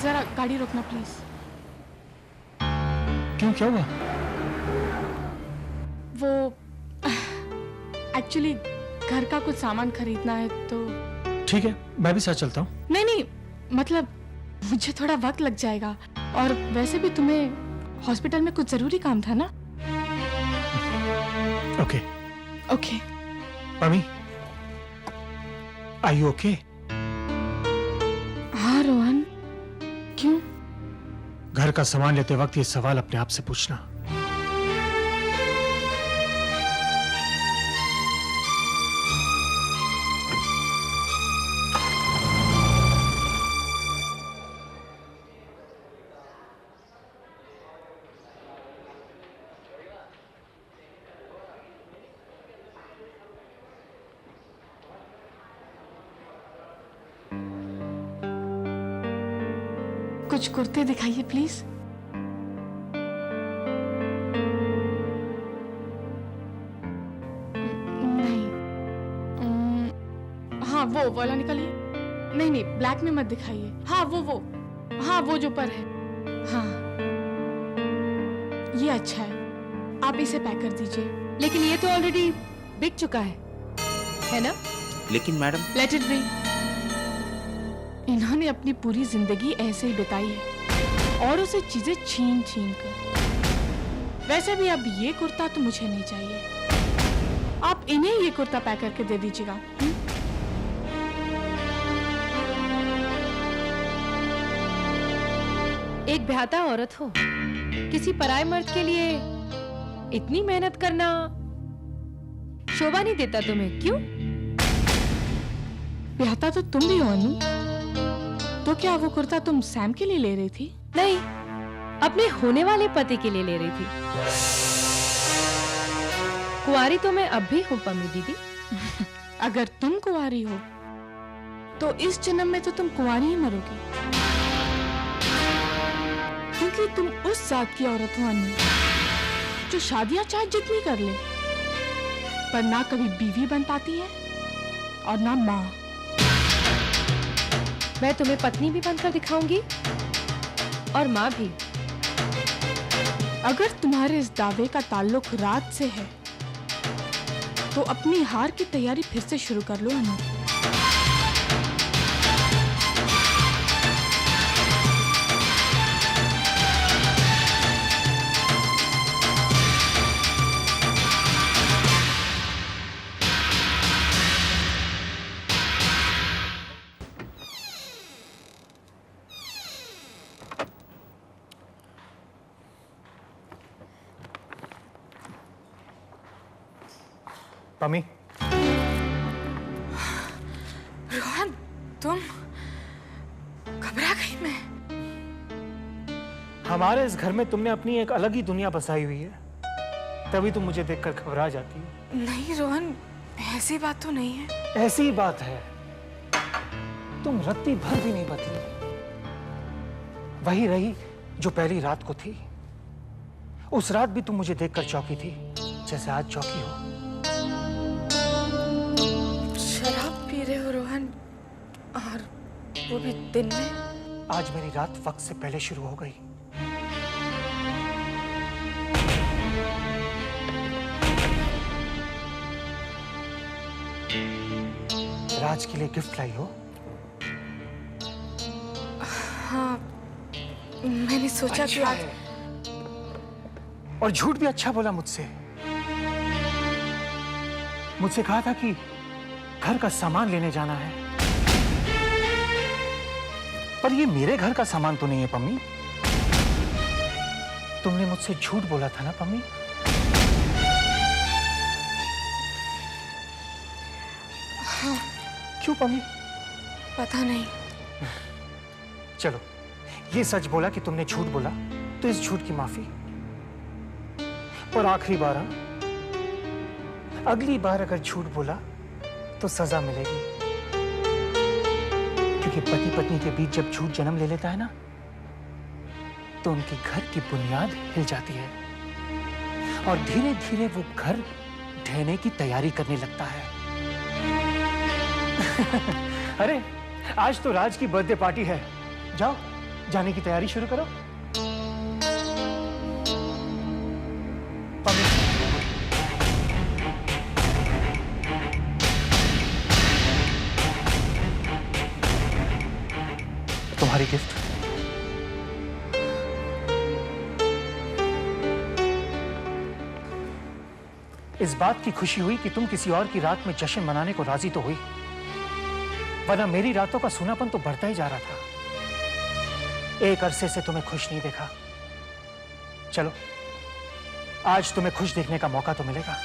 जरा गाड़ी रोकना प्लीज। क्यों, क्या हुआ? वो एक्चुअली घर का कुछ सामान खरीदना है तो। ठीक है, मैं भी साथ चलता हूँ। नहीं नहीं, मतलब मुझे थोड़ा वक्त लग जाएगा, और वैसे भी तुम्हें हॉस्पिटल में कुछ जरूरी काम था ना। Okay okay. Pammi, are you okay? हाँ रोहन, क्यों? घर का सामान लेते वक्त ये सवाल अपने आप से पूछना। कुछ कुर्ते दिखाइए प्लीज। नहीं, हाँ वो वाला निकालिए। नहीं नहीं, ब्लैक में मत दिखाइए। हाँ वो जो पर है। हाँ ये अच्छा है, आप इसे पैक कर दीजिए। लेकिन ये तो ऑलरेडी बिक चुका है ना? लेकिन मैडम। Let it be. इन्होंने अपनी पूरी जिंदगी ऐसे ही बिताई है और उसे चीजें छीन छीन कर। वैसे भी अब ये कुर्ता तो मुझे नहीं चाहिए, आप इन्हें ये कुर्ता पैक करके दे दीजिएगा। एक ब्याहता औरत हो, किसी पराये मर्द के लिए इतनी मेहनत करना शोभा नहीं देता तुम्हें, क्यों? ब्याहता तो तुम भी हो अनु, तो क्या वो कुर्ता तुम सैम के लिए ले रही थी? नहीं, अपने होने वाले पति के लिए ले रही थी। कुंवारी तो मैं अब भी हूँ पम्मी दीदी। अगर तुम कुंवारी हो तो इस जन्म में तो तुम कुंवारी ही मरोगी, क्योंकि तुम उस जात की औरत हो अनु, जो शादियां चाहे जितनी कर ले, पर ना कभी बीवी बन पाती है और ना माँ। मैं तुम्हें पत्नी भी बनकर दिखाऊंगी और माँ भी। अगर तुम्हारे इस दावे का ताल्लुक रात से है तो अपनी हार की तैयारी फिर से शुरू कर लो अनु। पमी, रोहन, तुम? घबरा गई मैं। हमारे इस घर में तुमने अपनी एक अलग ही दुनिया बसाई हुई है, तभी तुम मुझे देखकर घबरा जाती हो। नहीं रोहन, ऐसी बात तो नहीं है। ऐसी ही बात है, तुम रत्ती भर भी नहीं बदली, वही रही जो पहली रात को थी। उस रात भी तुम मुझे देखकर चौंकी थी, जैसे आज चौंकी हो। शराब पी रहे हो रोहन, और वो भी दिन में? आज मेरी रात वक्त से पहले शुरू हो गई। राज के लिए गिफ्ट लाई हो? हाँ, मैंने सोचा कि अच्छा आज। है। और झूठ भी अच्छा बोला मुझसे। मुझसे कहा था कि घर का सामान लेने जाना है, पर ये मेरे घर का सामान तो नहीं है पम्मी। तुमने मुझसे झूठ बोला था ना पम्मी? हाँ। क्यों पम्मी? पता नहीं। चलो, ये सच बोला कि तुमने झूठ बोला, तो इस झूठ की माफी। और आखिरी बार, अगली बार अगर झूठ बोला तो सजा मिलेगी, क्योंकि पति पत्नी के बीच जब झूठ जन्म ले लेता है ना, तो उनके घर की बुनियाद हिल जाती है और धीरे धीरे वो घर ढहने की तैयारी करने लगता है। अरे, आज तो राज की बर्थडे पार्टी है, जाओ जाने की तैयारी शुरू करो। पम्मी, तुम्हारी गिफ्ट। इस बात की खुशी हुई कि तुम किसी और की रात में जश्न मनाने को राजी तो हुई, वरना मेरी रातों का सूनापन तो बढ़ता ही जा रहा था। एक अरसे से तुम्हें खुश नहीं देखा। चलो, आज तुम्हें खुश देखने का मौका तो मिलेगा।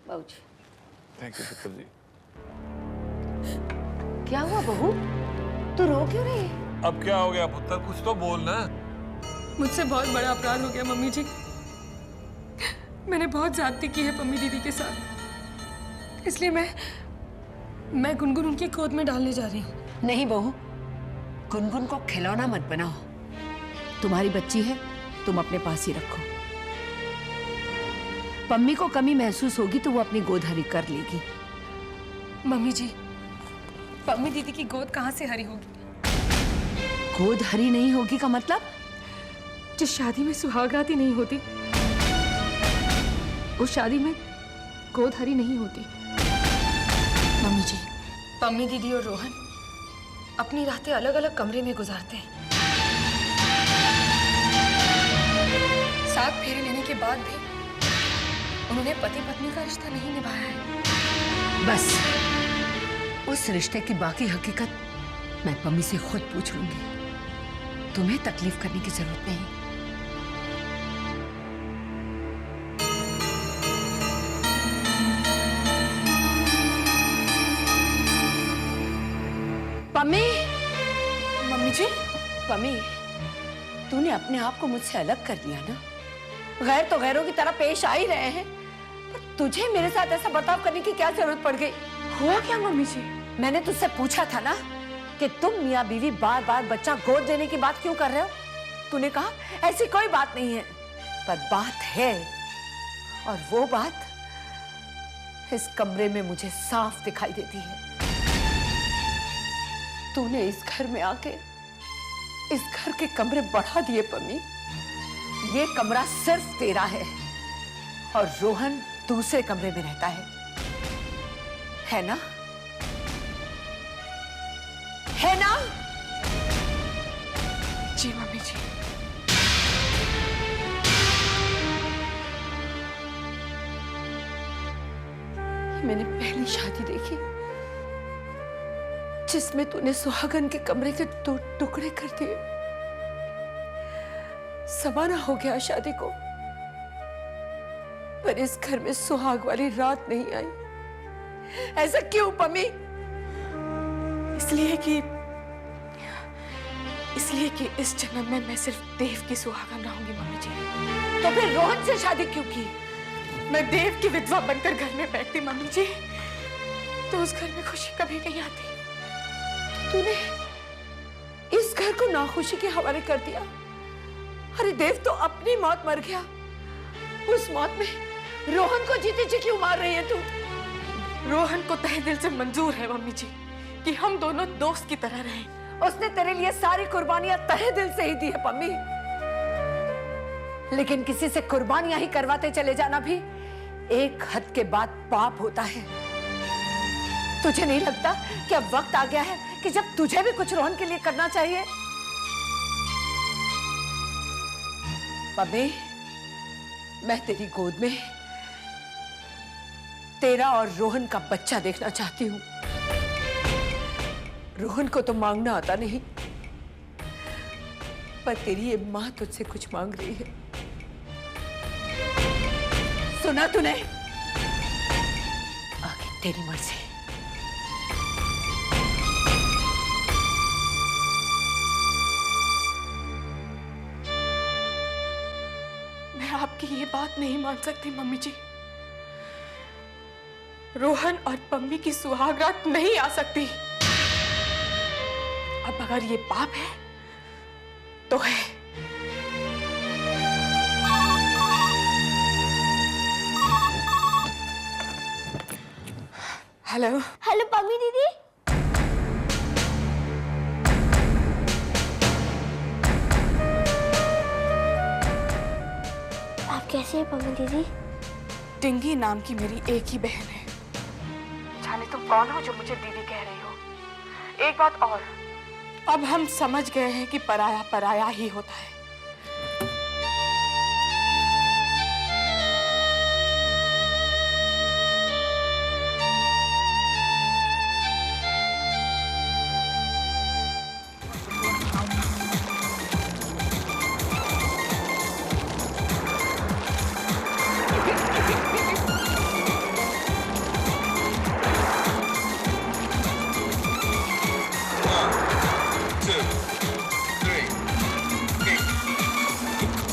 बाबूजी। थैंक यू पुत्र जी। क्या हुआ बहू, तू रो क्यों रही है? अब क्या हो गया पुत्र, कुछ तो बोल ना। मुझसे बहुत बड़ा अपराध हो गया मम्मी जी। मैंने बहुत ज्यादती की है पम्मी दीदी के साथ, इसलिए मैं गुनगुन उनकी गोद में डालने जा रही हूँ। नहीं बहू, गुनगुन को खिलौना मत बनाओ। तुम्हारी बच्ची है, तुम अपने पास ही रखो। पम्मी को कमी महसूस होगी तो वो अपनी गोद हरी कर लेगी। मम्मी जी, पम्मी दीदी की गोद कहाँ से हरी होगी? गोद हरी नहीं होगी का मतलब? जिस शादी में सुहागरात ही नहीं होती, उस शादी में गोद हरी नहीं होती। मम्मी जी, पम्मी दीदी और रोहन अपनी रातें अलग अलग कमरे में गुजारते हैं। साथ फेरे लेने के बाद भी उन्होंने पति पत्नी का रिश्ता नहीं निभाया है। बस उस रिश्ते की बाकी हकीकत मैं पम्मी से खुद पूछ लूंगी। तुम्हें तकलीफ करने की जरूरत नहीं। पम्मी, मम्मी जी, पम्मी, तूने अपने आप को मुझसे अलग कर दिया ना। गैर तो गैरों की तरह पेश आ ही रहे हैं, पर तुझे मेरे साथ ऐसा बर्ताव करने की क्या जरूरत पड़ गई? हुआ क्या मम्मी जी? मैंने तुझसे पूछा था ना कि तुम मियाँ बीवी बार बार बच्चा गोद देने की बात क्यों कर रहे हो? तूने कहा ऐसी कोई बात नहीं है, पर बात है, और वो बात इस कमरे में मुझे साफ दिखाई देती है। तूने इस घर में आके इस घर के कमरे बढ़ा दिए पम्मी। ये कमरा सिर्फ तेरा है और रोहन दूसरे कमरे में रहता है ना? है ना? जी मम्मी जी। मैंने पहली शादी देखी जिसमें तूने सुहागन के कमरे के दो टुकड़े कर दिए। समाना हो गया शादी को, पर इस घर में सुहाग वाली रात नहीं आई। ऐसा क्यों पम्मी? इसलिए कि इस जन्म में मैं सिर्फ देव की सुहागन रहूंगी मम्मी जी। तो फिर रोहन से शादी क्यों की? मैं देव की विधवा बनकर घर में बैठती मम्मी जी, तो उस घर में खुशी कभी नहीं आती। तूने इस घर को नाखुशी के हवाले कर दिया। अरे देव तो अपनी मौत मर गया, उस मौत में रोहन को जीते जी क्यों मार रही है तू? रोहन को तहे दिल से मंजूर है मम्मी जी कि हम दोनों दोस्त की तरह रहें। उसने तेरे लिए सारी कुर्बानियां तहे दिल से ही दी है पम्मी, लेकिन किसी से कुर्बानियां ही करवाते चले जाना भी एक हद के बाद पाप होता है। तुझे नहीं लगता कि अब वक्त आ गया है कि जब तुझे भी कुछ रोहन के लिए करना चाहिए? पम्मी, मैं तेरी गोद में तेरा और रोहन का बच्चा देखना चाहती हूँ। रोहन को तो मांगना आता नहीं, पर तेरी ये माँ तुझसे कुछ मांग रही है। सुना तूने? आगे तेरी मर्जी। मैं आपकी ये बात नहीं मान सकती मम्मी जी। रोहन और पम्मी की सुहागरात नहीं आ सकती। अब अगर ये पाप है तो है। हेलो हेलो पम्मी दीदी। आप कैसे हैं पम्मी दीदी? टिंगी नाम की मेरी एक ही बहन है। जाने तुम कौन हो जो मुझे दीदी कह रही हो। एक बात और, अब हम समझ गए हैं कि पराया पराया ही होता है।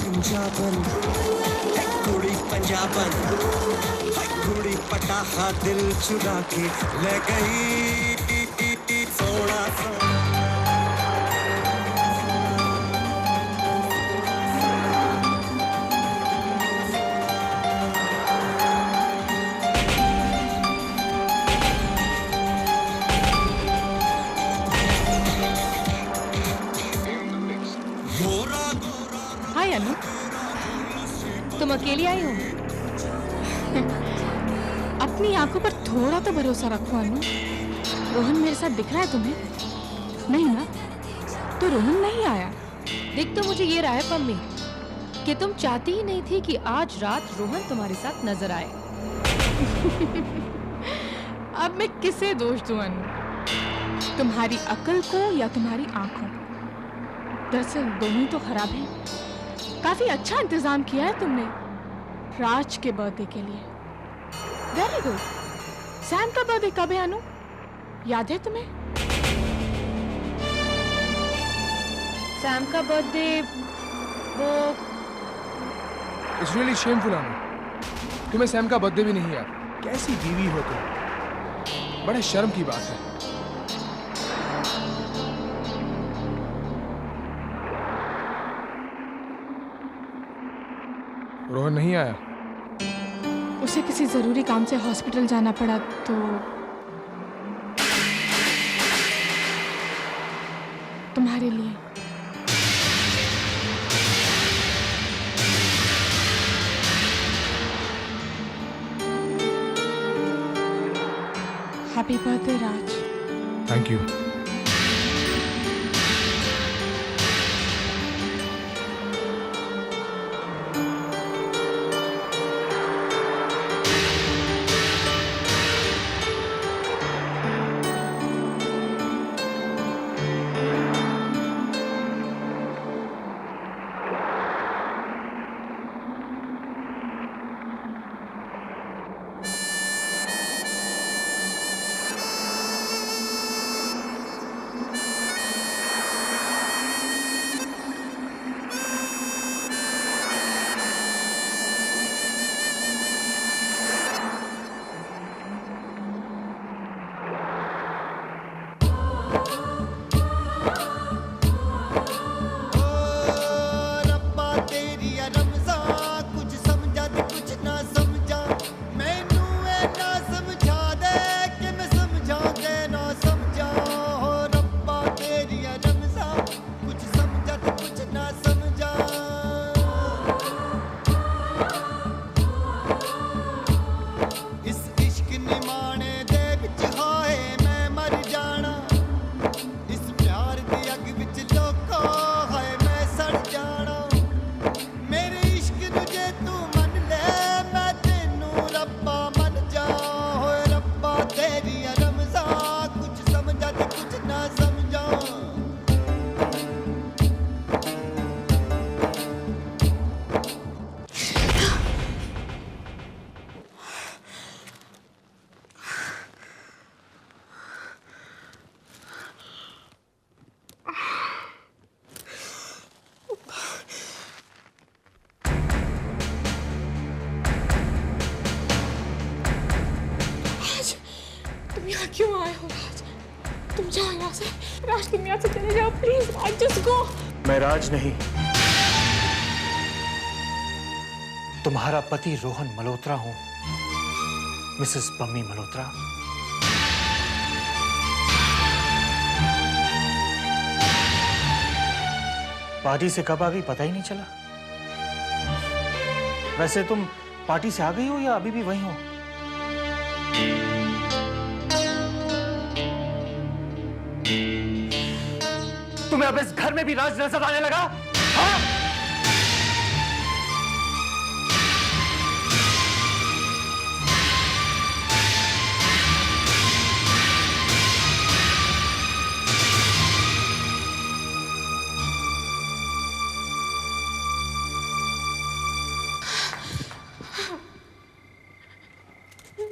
पंजाबन कुड़ी पंजाबन कुड़ी पटाखा दिल चुरा के ले गई सोना हाय अनु, तुम अकेली आई हो? अपनी आंखों पर थोड़ा तो भरोसा रखो अनु। रोहन मेरे साथ दिख रहा है तुम्हें? नहीं ना? तो रोहन नहीं आया। देख तो मुझे ये रहा है पम्मी कि तुम चाहती ही नहीं थी कि आज रात रोहन तुम्हारे साथ नजर आए। अब मैं किसे दोष दूं अनु? तुम्हारी अकल को या तुम्हारी आंखों को? दरअसल दोनों ही तो खराब हैं। काफी अच्छा इंतजाम किया है तुमने राज के बर्थडे के लिए। Very good. सैम का बर्थडे कब है अनु? याद है तुम्हें? सैम का बर्थडे वो इट्स रियली शेमफुल अनु, तुम्हें सैम का बर्थडे भी नहीं याद। कैसी बीवी हो तुम, बड़े शर्म की बात है। रोहन नहीं आया? उसे किसी जरूरी काम से हॉस्पिटल जाना पड़ा तो तुम्हारे लिए। Happy birthday Raj. Thank you. क्यों आए हो राज? तुम जाओ यहाँ से। राज तुम यहाँ से चले जाओ प्लीज। Raj just go. मैं राज नहीं, तुम्हारा पति रोहन मल्होत्रा हूं, मिसेस पम्मी मल्होत्रा। पार्टी से कब आ गई पता ही नहीं चला। वैसे तुम पार्टी से आ गई हो या अभी भी वहीं हो? तुम्हें अब इस घर में भी राज नजर आने लगा? हाँ?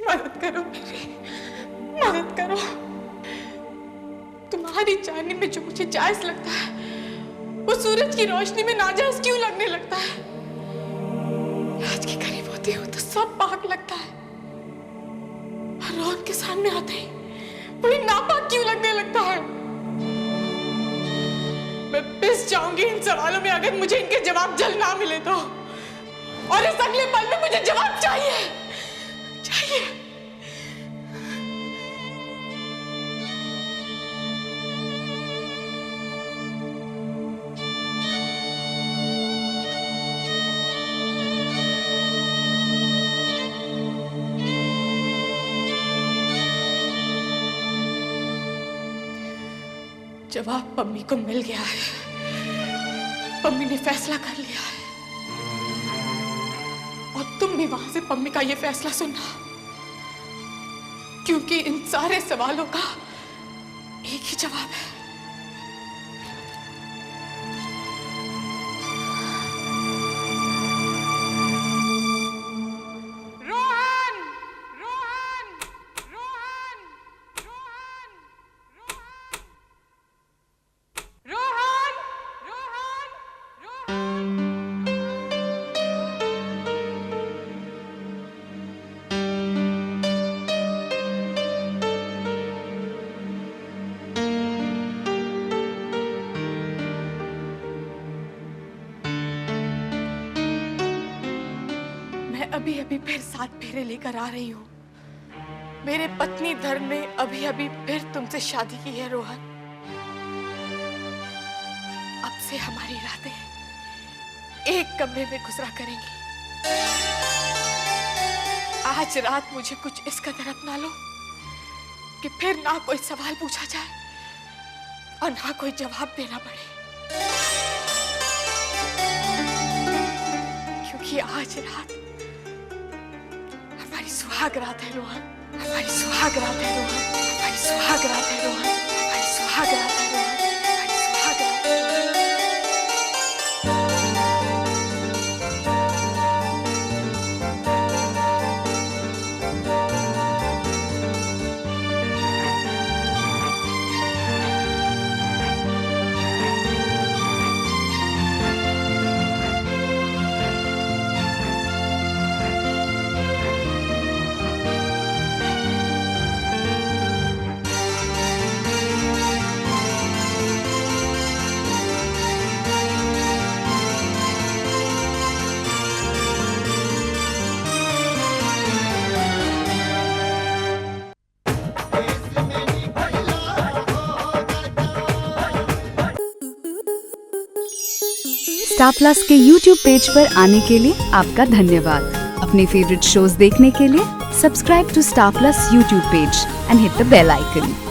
मदद करो मेरी, मदद करो। तुम्हारी जाने में जो मुझे जायज लगता है वो सूरज की रोशनी में नाजायज क्यों लगने लगता है? राज के करीब होती हूँ तो सब पाक लगता है, और रोहन के सामने आते ही वही नापाक क्यों लगने लगता है? मैं पिस जाऊंगी इन सवालों में अगर मुझे इनके जवाब जल्द ना मिले तो। और इस अगले पल में मुझे जवाब चाहिए, चाहिए। जवाब पम्मी को मिल गया है, पम्मी ने फैसला कर लिया है, और तुम भी वहां से पम्मी का ये फैसला सुनना, क्योंकि इन सारे सवालों का एक ही जवाब है। रोहन, रोहन, रोहन, रोहन, रोहन, रोहन, रोहन। मैं अभी अभी फिर 7 फेरे लेकर आ रही हूँ। मेरे पत्नी धर्म ने अभी अभी फिर तुमसे शादी की है रोहन। अब से हमारी रातें एक कमरे में गुजरा करेंगी। आज रात मुझे कुछ इस कदर अपना लो कि फिर ना कोई सवाल पूछा जाए और ना कोई जवाब देना पड़े, क्योंकि आज रात हमारी सुहाग रात है रोहन, हमारी सुहाग रात है रोहन, हमारी सुहाग रात है रोहन, हमारी सुहाग रात है रोहन, हमारी सुहाग रात है। स्टार प्लस के YouTube पेज पर आने के लिए आपका धन्यवाद। अपने फेवरेट शोज देखने के लिए subscribe to Star Plus YouTube page and hit the bell icon.